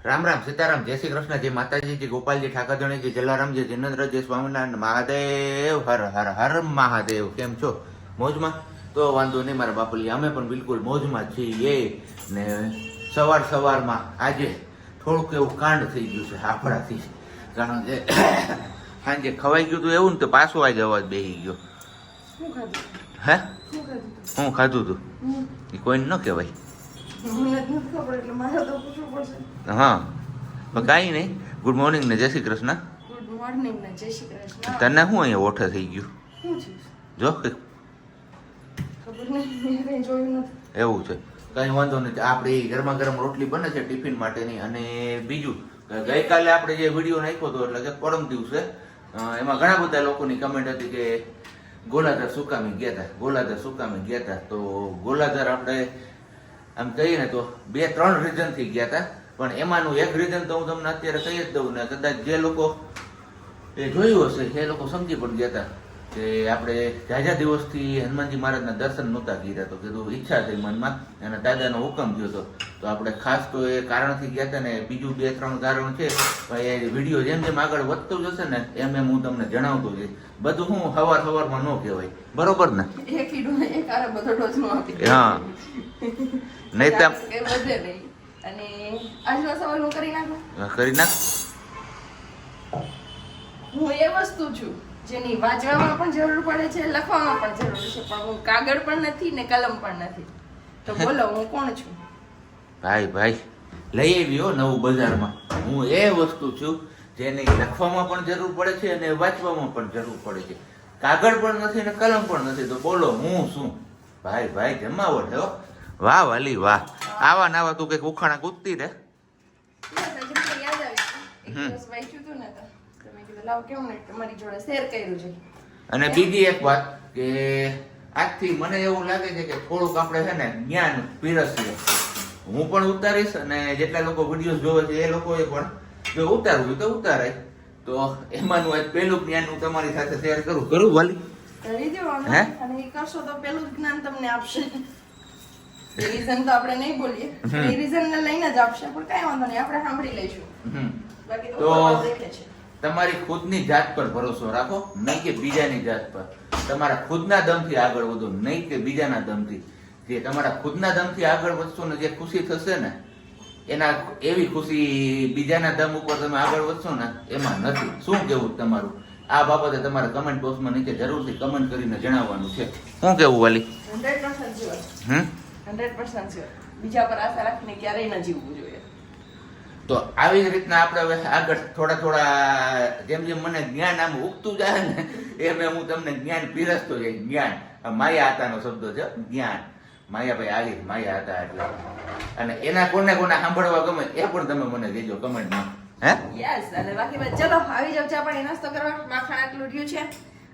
રામ રામ સીતારામ જય શ્રી કૃષ્ણ જય માતાજી જય ગોપાલજી ઠાકરધણી જય જલારામ જય જિનેન્દ્ર જય સ્વામિનારાયણ મહાદેવ હર હર હર મહાદેવ. કેમ છો? મોજમાં? તો વાંધો નહીં મારા બાપુલી, અમે પણ બિલકુલ મોજમાં છીએ. ને સવારમાં આજે થોડુંક એવું કાંડ થઈ ગયું છે આપણાથી, કારણ કે સાંજે ખવાઈ ગયું હતું એવું ને તો પાછું આજે અવાજ બેસી ગયો. હે હું ખાધું તું એ કોઈને ન કહેવાય. હા પણ કાંઈ નહીં. ગુડ મોર્નિંગ ને જય શ્રી કૃષ્ણ. ગુડ મોર્નિંગ ને જય શ્રી કૃષ્ણ. તને શું અહીંયા ઓઠે થઈ ગયું? જો ખબર નહીં, મેં જોયું નથી. એવું છે, કાંઈ વાંધો નથી. આપણે ગરમા ગરમ રોટલી બને છે ટિફિન માટેની. અને બીજું ગઈકાલે આપણે જે વિડીયો નાખ્યો હતો એટલે કે પરમ દિવસે, એમાં ઘણા બધા લોકોની કમેન્ટ હતી કે ગોલાધાર સુકામી ગયા હતા, ગોલાધાર સુકામી ગયા હતા. તો ગોલાધાર આપણે આમ કહીએ ને તો 2-3 રીઝનથી ગયા હતા, પણ એમાંનું એક રીઝન તો હું તમને અત્યારે કહી જ દઉં ને, કદાચ જે લોકો એ જોયું હશે એ લોકો સમજી પણ ગયા હતા કે આપણે જાજા દિવસથી હનુમાનજી મહારાજના દર્શન નહોતા કર્યા. તો કીધું ઈચ્છા થઈ મનમાં અને દાદાનો હુકમ થયો હતો, તો આપણે ખાસ તો એ કારણથી ગયા હતા. ને બીજું 2-3 કારણ છે, પણ એ વિડીયો જેમ જેમ આગળ વધતો જશે ને એમ એમ હું તમને જણાવતો જઈશ. બધું હું સવારમાં ન કહેવાય, બરોબર ને? હા નહીં તો અને આજનો સવાલ હું કરી નાખું. કરી નાખ. હું એ વસ્તુ છું જેની વાંચવામાં પણ જરૂર પડે છે, લખવામાં પણ જરૂર છે, પણ હું કાગળ પણ નથી ને કલમ પણ નથી. તો બોલો હું કોણ છું? ભાઈ લઈ આવ્યો નવું બજારમાં. હું એ વસ્તુ છું જેની લખવામાં પણ જરૂર પડે છે અને વાંચવામાં પણ જરૂર પડે છે. કાગળ પણ નથી ને કલમ પણ નથી. તો બોલો હું શું? ભાઈ જમાવટ હો. વાહ વાલી વાહ. આવા નાવા તું કઈક ઉખાણા કૂદતી રે. અને બીજી એક વાત કે આજથી મને એવું લાગે છે કે થોડુંક આપણે છે ને જ્ઞાન પીરસીએ. હું પણ ઉતારીશ અને જેટલા લોકો વિડીયો જોવે છે એ લોકોએ પણ જો ઉતારવું તો ઉતારાય. તો એમાંનું એક પહેલું જ્ઞાન હું તમારી સાથે શેર કરું વાલી. કરી દો અને એ કરશો તો પહેલું જ્ઞાન તમને આપશે. રીઝન તો આપણે નહીં બોલીએ, એ રીઝન ને લઈને જ આપશે, પણ કઈ વાંધો નહીં, આપણે સાંભળી લઈશું. બાકી તો દેખે છે. તમારી ખુદની જાત પર ભરોસો રાખો, નહીં કે બીજાની જાત પર. તમારા ખુદના દમથી આગળ વધો, નહીં કે બીજાના દમથી. જે તમારા ખુદના દમથી આગળ વધશો ને જે ખુશી થશે ને એના એવી ખુશી બીજાના દમ ઉપર તમે આગળ વધશો ને એમાં નથી. શું કેવું તમારું આ બાબતે? તમારે કમેન્ટ બોક્સમાં નીચે જરૂરથી કમેન્ટ કરીને જણાવવાનું છે. શું કેવું વાલી? 100% શ્યોર. 100% શ્યોર. બીજા પર આશા રાખીને ક્યારેય ન જીવવું જોઈએ. તો આવી જ રીતના આપણે હવે આગળ થોડા જેમ જેમ મને જ્ઞાન આમ ઉગતું જાય ને એમ હું તમને જ્ઞાન પીરસતો જાય. જ્ઞાન માયા આતાનો શબ્દ છે, જ્ઞાન. માયાભાઈ આવી માયા હતા એટલે. અને એના કોને સાંભળવા ગમે એ પણ તમે મને કહેજો કમેન્ટમાં. હે યસ. અને બાકી ચલો આવી જાવ ચા પાણી નાસ્તો કરવા. માખણ આટલું રહ્યું છે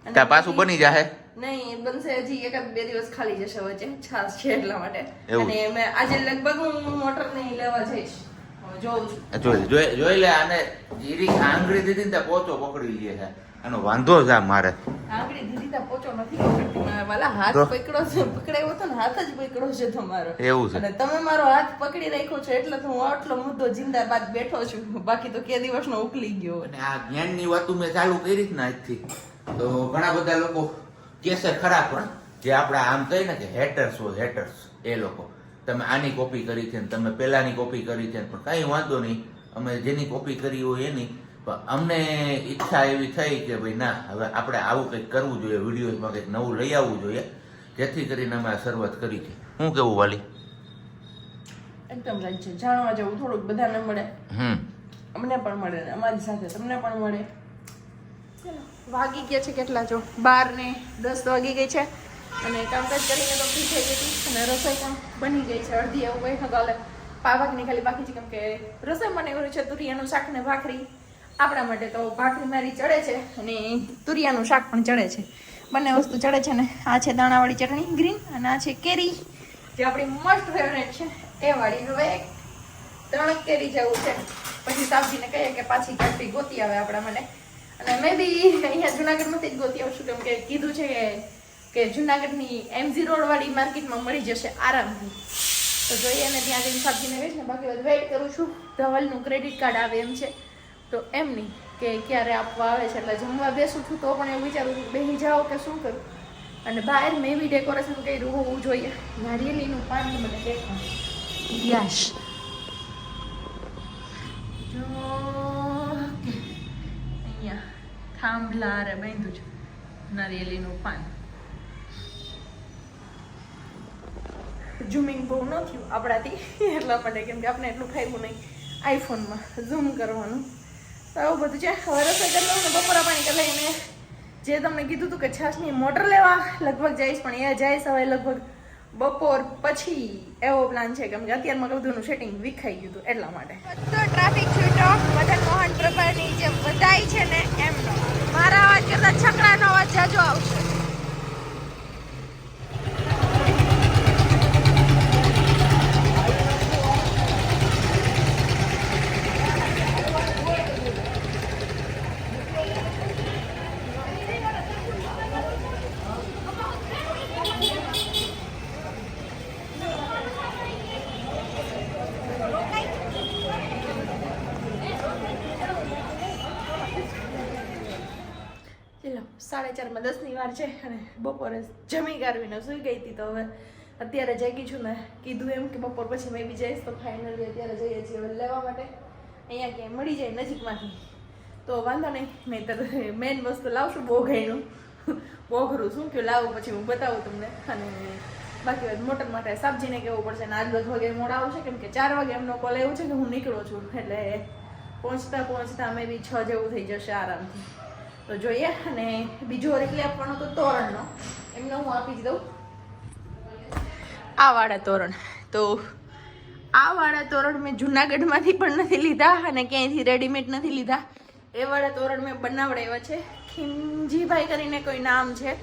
અને પાછું બની જાહે. નહીં બનશે, હજી 1-2 દિવસ ખાલી જશે વચ્ચે, છાસ છે એટલા માટે. અને મેં આજે લગભગ હું મોટર ને લેવા જઈશ. જોઈ લે. આને જીરી આંગળી દીધી ને પોચો પકડી લે છે. આનો વાંધો છે મારે. આંગળી દીધી તો પોચો નથી પકડતી. વાલા હાથ પકડાયો હતો ને, હાથ જ પકડ્યો છે તમારો. એવું છે. અને તમે મારો હાથ પકડી રાખ્યો છો એટલે તો હું આટલો મુદ્દો જિંદાબાદ બેઠો છું. બાકી તો કે દિવસનો ઉકલી ગયો. અને આ જ્ઞાનની વાતો મેં ચાલુ કરી ને આજથી, તો ઘણા બધા લોકો કેસે ખરા, પણ જે આપણે આમ કહીએ ને કે હેટર્સ હોય, હેટર્સ એ લોકો તમે આની કોપી કરી છે ને તમે પેલાની કોપી કરી છે, પણ કઈ વાંધો નહીં. અમે જેની કોપી કરી હોય એની, પણ અમને ઈચ્છા એવી થઈ કે ભાઈ ના, હવે આપણે આવું કંઈક કરવું જોઈએ, વિડીયોમાં કંઈક નવું લઈ આવવું જોઈએ, જેથી કરીને અમે આ શરૂઆત કરી છે. શું કેવું વાલી? એકદમ રાઈટ છે. જાણવા જેવું થોડુંક બધાને મળે, અમને પણ મળે ને અમારી સાથે તમને પણ મળે. વાગી ગયા છે કેટલા જો 12:10 વાગી ગઈ છે. અને કામકાજ કરીને તો ફ્રી થઈ ગઈ હતી અને રસોઈ પણ બની ગઈ છે. અડધી એવું કઈ હગાલે પાવાકની ખાલી બાકી છે, કેમ કે રસોઈ મને એવું છે તુરિયાનું શાક ને ભાખરી. આપણા માટે તો ભાખરી મારી ચડે છે અને તુરિયાનું શાક પણ ચડે છે. બંને વસ્તુ ચડે છે. ને આ છે દાણાવાળી ચટણી ગ્રીન, અને આ છે કેરી જે આપણી મોસ્ટ ફેવરેટ છે એ વાળી. હવે 3 કેરી જેવું છે, પછી સાબજીને કહીએ કે પાછી કાઢી ગોતી આવે આપણા માટે. અને મેં બી અહીંયા જુનાગઢમાંથી જ ગોતી આવશું, કેમ કે કીધું છે કે જુનાગઢની MG રોડ વાળી માર્કેટમાં મળી જશે આરામથી. તો જોઈએ ને ત્યાં જઈને સબ્જીને વેચ ને બાકી બધું વેઇટ કરું છું. ધવલનું ક્રેડિટ કાર્ડ આવે એમ છે તો એમ નહીં કે ક્યારે આપવા આવે છે, એટલે જમવા બેસું છું તો પણ એવું વિચારું છું બેસી જાઓ કે શું કરું. અને બહાર મેં બી ડેકોરેશન કર્યું હોવું જોઈએ. નારિયેળીનું પાન મને દેખાય યસ જો અહીંયા થાંભલા રે બાંધ્યું છે નારિયેળીનું પાન. ઝૂમિંગ બહુ ન થયું આપણાથી એટલા માટે, કેમ કે આપણે એટલું ખાવું નહીં આઈફોનમાં ઝૂમ કરવાનું. તો આવું બધું છે. હવે રસોઈ કરી લઉં ને બપોરા પાણી કરી લઈને જે તમને કીધું હતું કે છાશની મોટર લેવા લગભગ જઈશ, પણ એ જઈશ હવે લગભગ બપોર પછી એવો પ્લાન છે, કેમ કે અત્યારમાં બધુંનું સેટિંગ વિખાઈ ગયું હતું એટલા માટે. બધો ટ્રાફિક છૂટો મદન મોહન પ્રભાની જેમ બધાય છે ને એમનો. મારા અવાજ કરતા છકડાનો અવાજ જાજો આવશે. ચલો 4:30 10ની વાર છે અને બપોરે જમી કાઢવીને સુઈ ગઈ હતી. તો હવે અત્યારે જાગી છું ને કીધું એમ કે બપોર પછી મેં બી જઈશ, તો ફાઇનલી અત્યારે જઈએ છીએ હવે લેવા માટે. અહીંયા ક્યાંય મળી જાય નજીકમાંથી તો વાંધો નહીં, મેં તો મેઇન વસ્તુ લાવશું બોઘાઈનું બોઘરું શું કે લાવું પછી હું બતાવું તમને. અને બાકી વાત મોટર માટે સબ્જીને કેવું પડશે ને આજ લગભગ મોડા આવશે, કેમ કે 4 વાગે એમનો કોલ આવ્યો છે કે હું નીકળું છું, એટલે પહોંચતા મેં બી 6 જેવું થઈ જશે આરામથી. તો જોઈએ. અને બીજો રિપ્લે આપવાનો તો તોરણનો, એમને હું આપી જ દઉં આ વાળા તોરણ. તો આ વાળા તોરણ મેં જુનાગઢમાંથી પણ નથી લીધા અને ક્યાંયથી રેડીમેડ નથી લીધા. એ વાળા તોરણ મેં બનાવડાવ્યા છે. ખીમજીભાઈ કરીને કોઈ નામ છે,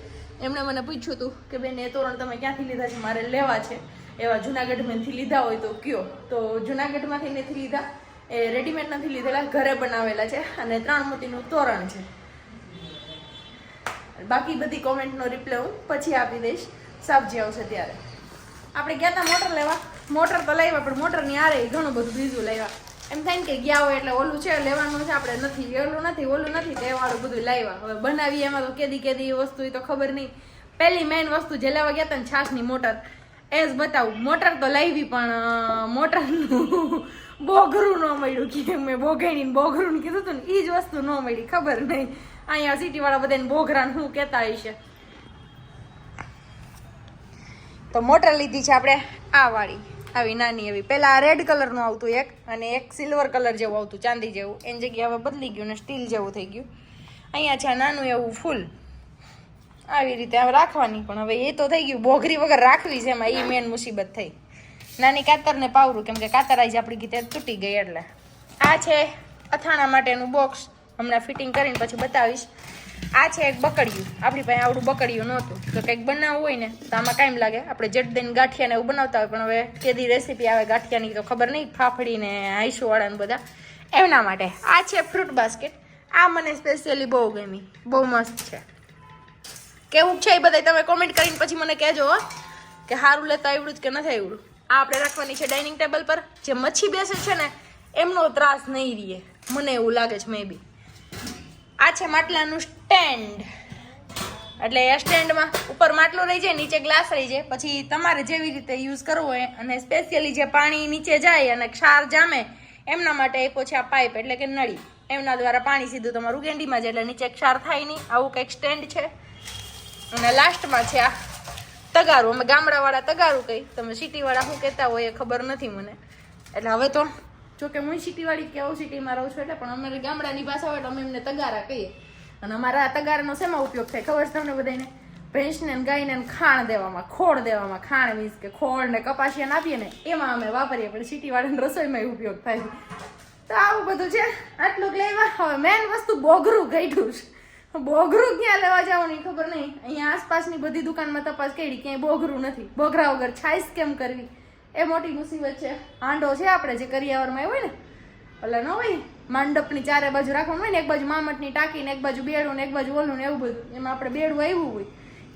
એમણે મને પૂછ્યું હતું કે બેન એ તોરણ તમે ક્યાંથી લીધા છે, મારે લેવા છે. એવા જુનાગઢમાંથી લીધા હોય તો કયો. તો જુનાગઢમાંથી નથી લીધા, એ રેડીમેડ નથી લીધેલા, ઘરે બનાવેલા છે અને 3 મોતીનું તોરણ છે. બાકી બધી કોમેન્ટનો રિપ્લાય હું પછી આપી દઈશ સબ્જી આવશે ત્યારે. આપણે ગયા હતા મોટર લેવા, મોટર તો લાવ્યા પણ મોટરની આરે ઘણું બધું બીજું લાવ્યા. એમ થાય ને કે ગયા હોય એટલે ઓલું છે લેવાનું છે, આપણે નથી ઓલું નથી તે વાળું બધું લાવ્યા. હવે બનાવીએ એમાં તો કેદી વસ્તુ તો ખબર નહીં. પહેલી મેઇન વસ્તુ જે લેવા ગયા હતા ને છાશની મોટર, એ જ બતાવું. મોટર તો લાવી પણ મોટરનું બોઘરું ન મળ્યું, કે મેં બોઘાણી બોઘરું કીધું હતું ને એ જ વસ્તુ ન મળી. ખબર નહીં અહીંયા સિટીવાળા બધાને બોઘરાને શું કહેતા હશે. તો મોટર લીધી છે આપણે આ વાળી, આવી નાની એવી. પહેલા રેડ કલરનું આવતું એક, અને એક સિલ્વર કલર જેવું આવતું ચાંદી જેવું. એની જગ્યાએ હવે બદલી ગયું ને સ્ટીલ જેવું થઈ ગયું. અહીંયા છે નાનું એવું ફૂલ, આવી રીતે હવે રાખવાની, પણ હવે એ તો થઈ ગયું. બોઘરી વગર રાખવી છે એમાં, એ મેન મુસીબત થઈ. નાની કાતરને પાવરું, કેમ કે કાતર આઈ આપણી ગીતે તૂટી ગઈ એટલે. આ છે અથાણા માટેનું બોક્સ, હમણાં ફિટિંગ કરીને પછી બતાવીશ. આ છે એક બકડિયું, આપણી પાસે આવડું બકડિયું નહોતું, તો કંઈક બનાવવું હોય ને તો આમાં ટાઈમ લાગે. આપણે જટ દઈને ગાંઠિયાને એવું બનાવતા હોય, પણ હવે કેદી રેસીપી આવે ગાંઠિયાની તો ખબર નહીં, ફાફડીને આઈસોવાળાને બધા એમના માટે. આ છે ફ્રૂટ બાસ્કેટ, આ મને સ્પેશિયલી બહુ ગમી, બહુ મસ્ત છે. કેવું છે એ બધા તમે કોમેન્ટ કરીને પછી મને કહેજો કે સારું લેતા આવડું જ કે નથી આવડું. આ આપણે રાખવાની છે ડાઇનિંગ ટેબલ પર. જે મચ્છી બેસે છે ને એમનો ત્રાસ નહીં રહે, મને એવું લાગે છે મે બી. આ છે માટલાનું સ્ટેન્ડ, એટલે એ સ્ટેન્ડમાં ઉપર માટલું રહી જાય, નીચે ગ્લાસ રહી જાય. પછી તમારે જેવી રીતે યુઝ કરવો હોય, અને સ્પેશિયલી જે પાણી નીચે જાય અને ક્ષાર જામે એમના માટે આપ્યો છે આ પાઇપ, એટલે કે નળી. એમના દ્વારા પાણી સીધું તમારું ગેંડીમાં જાય, એટલે નીચે ક્ષાર થાય નહીં. આવું કંઈક સ્ટેન્ડ છે. અને લાસ્ટમાં છે આ તગારું. અમે ગામડાવાળા તગારું કહી, તમે સિટીવાળા શું કહેતા હોય એ ખબર નથી મને. એટલે હવે તો જોકે હું સિટીવાળી કે આવું સિટીમાં રહું છું, એટલે પણ અમારે ગામડાની ભાષા હોય એટલે અમે એમને તગારા કહીએ. અને અમારા તગારાનો શેમાં ઉપયોગ થાય ખબર છે તમને બધાને? ભેંસને ગાયને ખાણ દેવામાં, ખોળ દેવામાં. ખાણ મીન્સ કે ખોળ ને કપાસિયાને આપીએ ને એમાં અમે વાપરીએ, પણ સિટીવાળાને રસોઈમાં ઉપયોગ થાય. તો આવું બધું છે. આટલું લેવા. હવે મેન વસ્તુ બોઘરું કાઢ્યું છે. બોઘરું ક્યાં લેવા જવાની ખબર નહીં. અહીંયા આસપાસની બધી દુકાનમાં તપાસ કરી, ક્યાંય બોઘરું નથી. બોઘરા વગર છાઈસ કેમ કરવી એ મોટી મુસીબત છે. હાંડો છે આપણે જે કરિયાવરમાં હોય ને, એટલે ન હોય માંડપની 4 બાજુ રાખવાનું હોય ને, એક બાજુ મામટની ટાંકી ને એક બાજુ બેડું ને એક બાજુ ઓલું ને એવું બધું. એમાં આપણે બેડું આવ્યું હોય,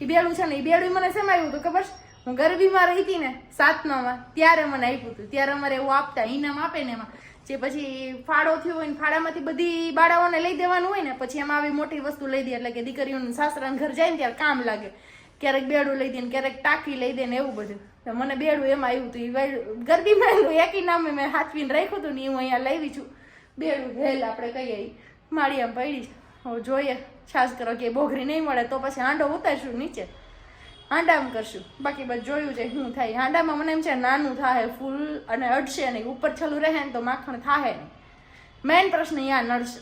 એ બેડું છે ને, એ બેડું મને શેમાં આવ્યું હતું ખબર છે? હું ગરબીમાં રહી હતી ને 7મામાં ત્યારે મને આપ્યું હતું. ત્યારે અમારે એવું આપતા ઇનામ આપે ને એમાં જે પછી ફાળો થયો હોય ને ફાળામાંથી બધી બાળાઓને લઈ દેવાનું હોય ને પછી એમાં આવી મોટી વસ્તુ લઈ દે એટલે કે દીકરીઓને સાસરાને ઘર જાય ને ત્યારે કામ લાગે. ક્યારેક બેડું લઈ દે ને ક્યારેક ટાંકી લઈ દે ને એવું બધું. તો મને બેડું એમાં આવ્યું હતું. ગરબીમાં એક ઇનામે મેં હાથવીને રાખ્યું હતું ને હું અહીંયા લાવી છું. બેડું હેલ આપણે કહીએ માળિયામાં પડી છે. હવે જોઈએ છાસ કરો કે બોઘરી નહીં મળે તો પછી હાંડો ઉતારશું નીચે હાંડામાં કરશું. બાકી બસ જોયું છે શું થાય. હાંડામાં મને એમ છે નાનું થાય ફૂલ અને અડશે નહીં. ઉપર છલું રહે ને તો માખણ થાય નહીં. મેઇન પ્રશ્ન અહીંયા નડશે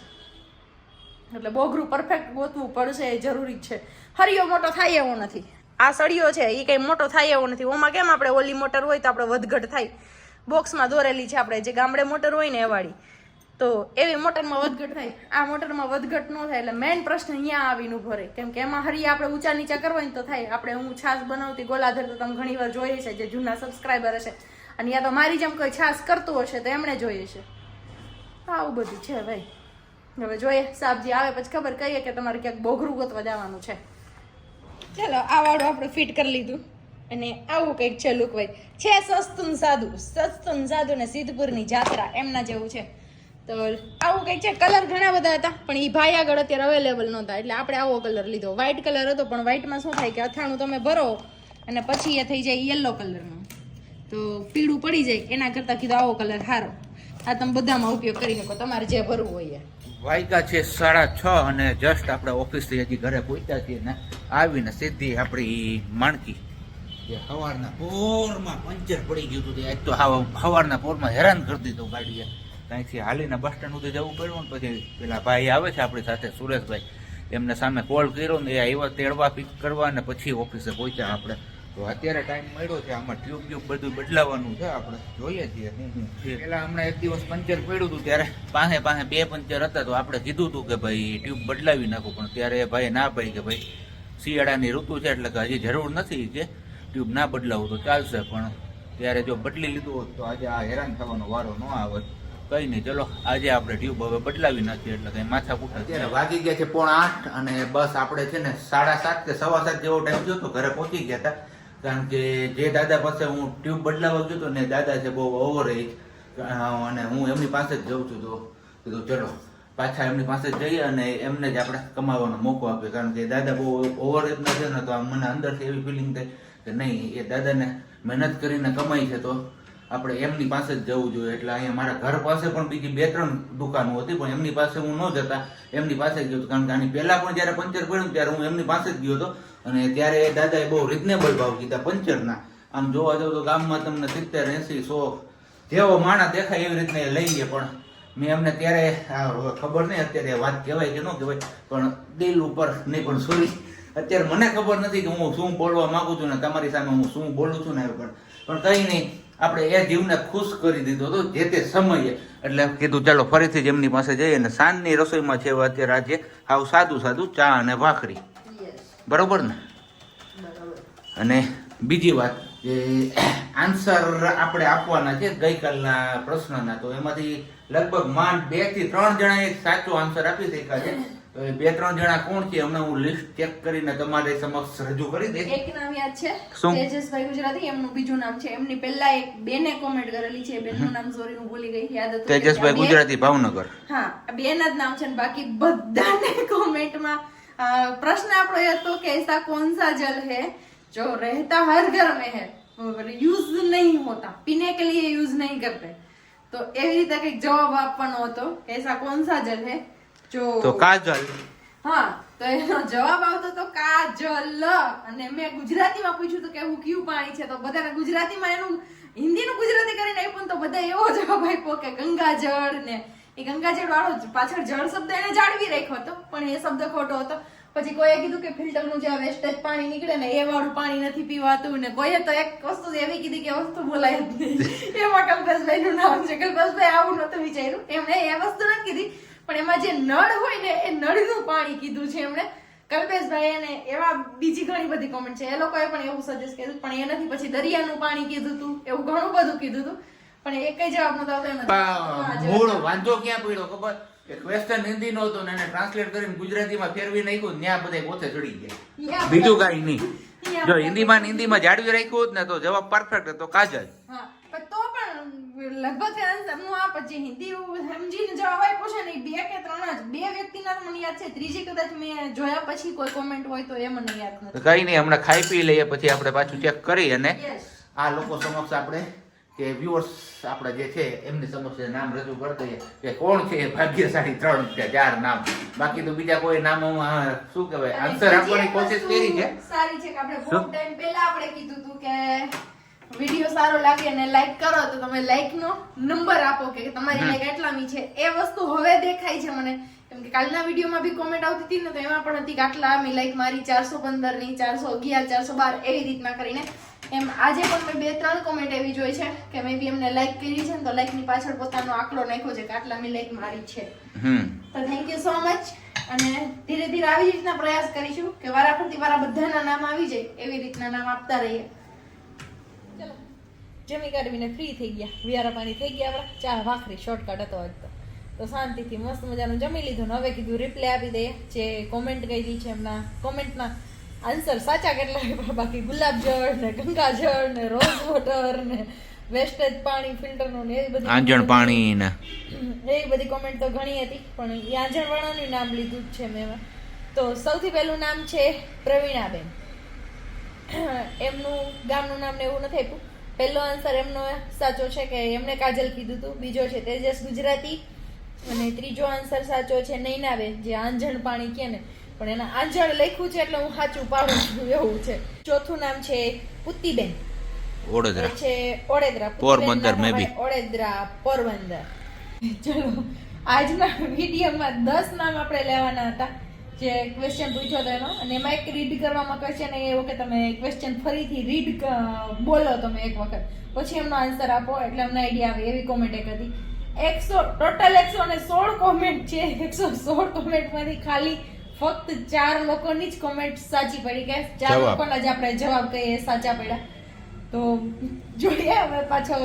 એટલે બોઘરું પરફેક્ટ ગોતવું પડશે એ જરૂરી છે. હરિયો મોટો થાય એવો નથી. આ સળિયો છે એ કંઈ મોટો થાય એવો નથી. ઓમાં કેમ આપણે ઓલી મોટર હોય તો આપણે વધઘટ થાય. બોક્સમાં દોરેલી છે આપણે જે ગામડે મોટર હોય ને એ વાળી તો એવી મોટરમાં વધઘટ થાય. આ મોટરમાં વધઘટ ન થાય એટલે મેઇન પ્રશ્ન અહીંયા આવીને ઉભો રહે. કેમ કે એમાં હરિયા આપણે ઊંચા નીચા કરવા તો થાય. આપણે હું છાસ બનાવતી ગોલાધર તો તમે ઘણી વાર જોઈએ છે જે જૂના સબસ્ક્રાઈબર હશે અને યા તો મારી જેમ કોઈ છાસ કરતું હશે તો એમણે જોઈએ છે. આવું બધું છે ભાઈ. હવે જોઈએ સાબજી આવે પછી ખબર કહીએ કે તમારે ક્યાંક બોઘરું ગોતવા જવાનું છે. ચાલો આ વાળું આપણે ફિટ કરી લીધું અને આવું કંઈક છે લુક ભાઈ છે. સસ્તું સાદું ને સિદ્ધપુરની જાત્રા એમના જેવું છે. તો આવું કંઈક છે. કલર ઘણા બધા હતા પણ એ ભાઈ આગળ અત્યારે અવેલેબલ નહોતા એટલે આપણે આવો કલર લીધો. વ્હાઈટ કલર હતો પણ વ્હાઈટમાં શું થાય કે અથાણું તમે ભરો અને પછી એ થઈ જાય યલો કલરનું તો પીળું પડી જાય. એના કરતાં કીધું આવો કલર સારો. આ તમે બધામાં ઉપયોગ કરી શકો તમારે જે ભરવું હોય. વાયગા છે 6:30 અને જસ્ટ આપણે ઓફિસથી હજી ઘરે પહોંચ્યા છીએ ને આવીને સીધી આપણી માણકી જે સવારના પોરમાં પંચર પડી ગયું હતું. આજ તો સવારના પોરમાં હેરાન કરી દીધું ગાડીએ. ત્યાંથી હાલીને બસ સ્ટેન્ડ સુધી જવું પડ્યું ને પછી પેલા ભાઈ આવે છે આપણી સાથે સુરેશભાઈ એમને સામે કોલ કર્યો ને એ આવ્યા તેડવા પિક કરવા અને પછી ઓફિસે પહોંચ્યા આપણે. તો અત્યારે ટાઈમ મળ્યો છે આમાં ટ્યુબ બધું બદલાવાનું છે. આપણે જોઈએ છીએ પેલા હમણાં એક દિવસ પંચર પડ્યું હતું ત્યારે પાસે 2 પંચર હતા તો આપણે કીધું હતું કે ભાઈ ટ્યુબ બદલાવી નાખો પણ ત્યારે એ ભાઈ ના પાડી કે ભાઈ શિયાળાની ઋતુ છે એટલે કે હજી જરૂર નથી કે ટ્યુબ ના બદલાવું તો ચાલશે. પણ ત્યારે જો બદલી લીધું હોત તો આજે આ હેરાન થવાનો વારો ન આવે. કઈ નહીં ચલો આજે આપણે ટ્યુબ હવે બદલાવી નાખીએ એટલે કઈ માથા કૂટા. અત્યારે વાગી ગયા છે 7:45 અને બસ આપણે છે ને 7:30 કે 7:15 જેવો ટાઈમ થયો તો ઘરે પહોંચી ગયા હતા. કારણ કે જે દાદા પાસે હું ટ્યુબ બદલાવા ગયો હતો ને દાદા છે બહુ ઓવર એજ અને હું એમની પાસે જ જઉં છું તો કીધું ચલો પાછા એમની પાસે જ જઈએ અને એમને જ આપણે કમાવાનો મોકો આપીએ. કારણ કે દાદા બહુ ઓવર એજના છે ને તો મને અંદરથી એવી ફિલિંગ થાય કે નહીં એ દાદાને મહેનત કરીને કમાઈ છે તો આપણે એમની પાસે જ જવું જોઈએ. એટલે અહીંયા મારા ઘર પાસે પણ બીજી 2-3 દુકાનો હતી પણ એમની પાસે હું ન જતા એમની પાસે જ ગયો હતો. કારણ કે આની પહેલા પણ જયારે પંચર પડ્યું ત્યારે હું એમની પાસે જ ગયો હતો અને ત્યારે દાદાએ બહુ રિઝનેબલ ભાવ કીધા પંચરના. આમ જોવા જાવ તો ગામમાં તમને 70, 80, 100 જેવો માણસ દેખાય એવી રીતના લઈ લે. પણ મેં એમને ત્યારે ખબર નહીં અત્યારે વાત કહેવાય કે ન કહેવાય પણ દિલ ઉપર નહીં પણ સોરી અત્યારે મને ખબર નથી કે હું શું બોલવા માંગુ છું ને તમારી સામે હું શું બોલું છું ને પણ કંઈ નહીં આપણે એ જીવને ખુશ કરી દીધો હતો જે તે સમયે. એટલે કીધું ચાલો ફરીથી જ એમની પાસે જઈએ અને સાંજની રસોઈમાં છે અત્યારે આજે આવું સાદું ચા અને ભાખરી. બરોબર ને? અને બીજી વાત કે આન્સર આપણે આપવાના છે ગઈકાલના પ્રશ્નના. તો એમાંથી લગભગ માંડ 2 થી 3 જણાએ સાચો આન્સર આપી શક્યા છે. તો એ 2-3 જણા કોણ છે હમણાં હું લિસ્ટ ચેક કરીને તમારી સમક્ષ રજૂ કરી દઈશ. એક નામ યાદ છે તેજસભાઈ ગુજરાતી. એમનું બીજું નામ છે એમની પહેલા એક બેને કોમેન્ટ કરેલી છે. બેનનું નામ સોરી હું ભૂલી ગઈ યાદ હતું. તેજસભાઈ ગુજરાતી ભાવનગર. હા બેન જ નામ છે ને બાકી બધાને કોમેન્ટમાં પ્રશ્ન આપણો એ હતો કે ऐसा कौन सा जल है जो रहता हर घर में है यूज नहीं होता पीने के लिए यूज नहीं करते. તો એવી રીતે કઈક જવાબ આપવાનો હતો કે ऐसा कौन सा जल है જો તો કાજલ. હા તો એનો જવાબ આવતો તો કાજલ અને મેં ગુજરાતીમાં પૂછ્યું તો કે એવું કયું પાણી છે તો બધાને ગુજરાતીમાં એનું હિન્દીનું ગુજરાતી કરીને આપ્યું તો બધા એવો જવાબ આપ્યો કે ગંગાજળ ને એ ગંગાજળ વાળો પાછળ જળ શબ્દ એને જાળવી રાખ્યો હતો પણ એ શબ્દ ખોટો હતો. પછી કોઈએ કીધું કે ફિલ્ટરનું જે વેસ્ટેજ પાણી નીકળે ને એ વાળું પાણી નથી પીવાતું ને કોઈએ તો એક વસ્તુ એવી કીધી કે વસ્તુ બોલાય જ નહીં. એમાં કલ્પેશભાઈ નું નામ છે. કલ્પેશભાઈ આવું નતું વિચાર્યું એમણે એ વસ્તુ નથી કીધી પણ એમાં જે નળ હોય ને એ નળનું પાણી કીધું છે એમણે. કલ્પેશભાઈ એને એવા બીજી ઘણી બધી કોમેન્ટ છે એ લોકોએ પણ એવું સજેસ્ટ કર્યું પણ એ નથી. પછી દરિયાનું પાણી કીધું હતું એવું ઘણું બધું કીધું હતું પણ એક જવાબ નતો આવતો. મૂળ વાંધો ક્યાં પડ્યો ખબર? ક્વેશ્ચન હિન્દી નો હતો ને એને ટ્રાન્સલેટ કરીને ગુજરાતીમાં ફેરવી નાખ્યું ત્યાં બધા પોતે ચડી ગયા બીજું કઈ નહીં. જો હિન્દીમાં જાડવી રાખ્યું હોત ને તો જવાબ પરફેક્ટ હતો કાજલ. હા પણ તો પણ લગભગ આન્સર નું આ પછી હિન્દી સમજીને જવાબ આપ્યો છે ને 2 કે 3 જ 2 વ્યક્તિના તો મને યાદ છે, ત્રીજી કદાચ મેં જોયા પછી કોઈ કોમેન્ટ હોય તો એ મને યાદ નથી. કઈ નહીં, હમણાં ખાઈ પી લઈએ પછી આપણે પાછું ચેક કરી અને આ લોકો સમક્ષ આપણે કે વ્યુઅર્સ આપણે જે છે એમની સમક્ષ નામ રજૂ કરી દઈએ કે કોણ છે ભાગ્યશાળી 3 કે 4 નામ. બાકી તો બીજા કોઈ નામોમાં શું કહેવાય આન્સર આપવાની કોશિશ કરી છે. સારી છે કે આપણે બહુ ટાઈમ પહેલા આપણે કીધું હતું કે વિડિયો સારો લાગે અને લાઈક કરો તો તમે લાઈક નો નંબર આપો કે તમારી લાઈક એટલામી છે. એ વસ્તુ હવે દેખાય છે મને, કેમ કે કાલના વિડિયોમાં બી કોમેન્ટ આવતી હતી ને તો એમાં પણ હતી કે આટલા મી લાઈક મારી 415 ની 411 412 એવી રીતના કરીને. એમ આજે પણ મેં 2-3 કોમેન્ટ એવી જોઈ છે કે મે બી એમને લાઈક કરી છે ને તો લાઈક ની પાછળ પોતાનો આંકડો નાખ્યો છે કે આટલા મી લાઈક મારી છે. તો થેન્ક યુ સો મચ. અને ધીરે ધીરે આવી રીતના પ્રયાસ કરીશું કે વારાફરતી વારા બધાના નામ આવી જાય એવી રીતના નામ આપતા રહીએ. ચલો જમી કાઢીને ફ્રી થઈ ગયા, વિયારા પાણી થઈ ગયા, આપણા ચા ભાખરી શોર્ટકટ હતો આજ તો શાંતિથી મસ્ત મજાનું જમી લીધું ને હવે કીધું રિપ્લાય આપી દઈએ જે કોમેન્ટ કરી છે એમના કોમેન્ટના આન્સર સાચા કેટલા, બાકી ગુલાબજળ ને ગંગાજળ ને રોઝ વોટર ને વેસ્ટેજ પાણી ફિલ્ટરનું ને એ બધી આંજણ પાણી ને એ બધી કોમેન્ટ તો ઘણી હતી પણ એ આંજણ વાળાનું નામ લીધું જ છે મેં. તો સૌથી પહેલું નામ છે પ્રવીણાબેન, એમનું ગામનું નામ ને એવું નથી આપ્યું. પહેલો આન્સર એમનો સાચો છે કે એમને કાજલ કીધું હતું, બીજો છે તેજસ ગુજરાતી અને ત્રીજો આન્સર સાચો છે નૈનાબેન જે આંજણ પાણી કે ને પણ એના આંજણ લખ્યું છે એટલે હું સાચું પાડું છું એવું છે. ચોથું નામ છે પુત્તીબેન, ઓડેદરા છે ઓડેદરા પોરબંદર મે બી ઓડેદરા પોરબંદર. ચલો આજના વિડીયોમાં 10 નામ આપણે લેવાના હતા જે ક્વેશ્ચન પૂછ્યો હતો એનો, અને એમાં એક રીડ કરવામાં ક્વેશ્ચન એવો કે તમે ક્વેશ્ચન ફરીથી રીડ બોલો તમે એક વખત પછી એમનો આન્સર આપો એટલે અમને આઈડિયા આવે એવી કોમેન્ટ એક હતી. ટોટલ 116 કોમેન્ટ છે. 116 કોમેન્ટમાંથી ખાલી ફક્ત 4 લોકોની જ કોમેન્ટ સાચી પડી કે 4 લોકોના જ આપણે જવાબ કહીએ સાચા પડ્યા. તો જોઈએ હવે પાછો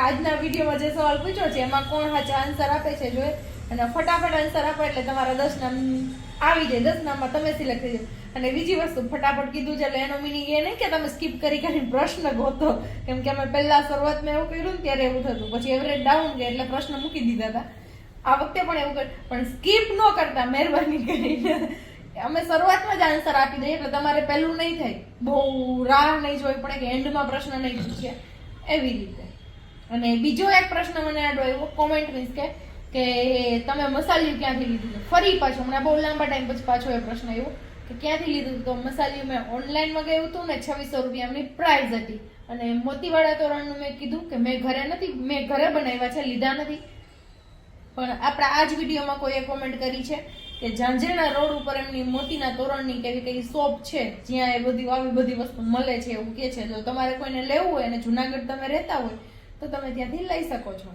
આજના વિડીયોમાં જે સવાલ પૂછ્યો છે એમાં કોણ સાચા આન્સર આપે છે જોઈએ, અને ફટાફટ આન્સર આપો એટલે તમારા 10 નામ આવી જાય. 10 નામમાં તમે સિલેક્ટ થઈ જાવ. અને બીજી વસ્તુ ફટાફટ કીધું છે એટલે એનો મિનિંગ એ નહીં કે તમે સ્કીપ કરીને પ્રશ્ન ગોતો, કેમ કે અમે પહેલા શરૂઆતમાં એવું કર્યું ને ત્યારે એવું થતું, પછી એવરેજ ડાઉન ગયા એટલે પ્રશ્ન મૂકી દીધા હતા. આ વખતે પણ એવું કર્યું પણ સ્કીપ ન કરતા મહેરબાની કરીને. અમે શરૂઆતમાં જ આન્સર આપી દઈએ એટલે તમારે પહેલું નહીં થાય, બહુ રાહ નહીં જોવી પડે કે એન્ડમાં પ્રશ્ન નહીં પૂછે એવી રીતે. અને બીજો એક પ્રશ્ન મને આડો આવ્યો કોમેન્ટ મીન્સ કે તમે મસાલિયું ક્યાંથી લીધું છે. ફરી પાછો હમણાં બહુ લાંબા ટાઈમ પછી પાછો એ પ્રશ્ન આવ્યો કે ક્યાંથી લીધું. તો મસાલિયું મેં ઓનલાઈન મંગાવ્યું હતું ને 2600 રૂપિયા એમની પ્રાઇસ હતી. અને મોતીવાડા તોરણનું મેં કીધું કે મેં ઘરે બનાવ્યા છે, લીધા નથી. પણ આપણા આ જ વિડીયોમાં કોઈએ કોમેન્ટ કરી છે કે ઝાંઝરના રોડ ઉપર એમની મોતીના તોરણની કેવી કઈ શોપ છે જ્યાં એ બધી આવી બધી વસ્તુ મળે છે એવું કે છે. જો તમારે કોઈને લેવું હોય અને જુનાગઢ તમે રહેતા હોય તો તમે ત્યાંથી લઈ શકો છો.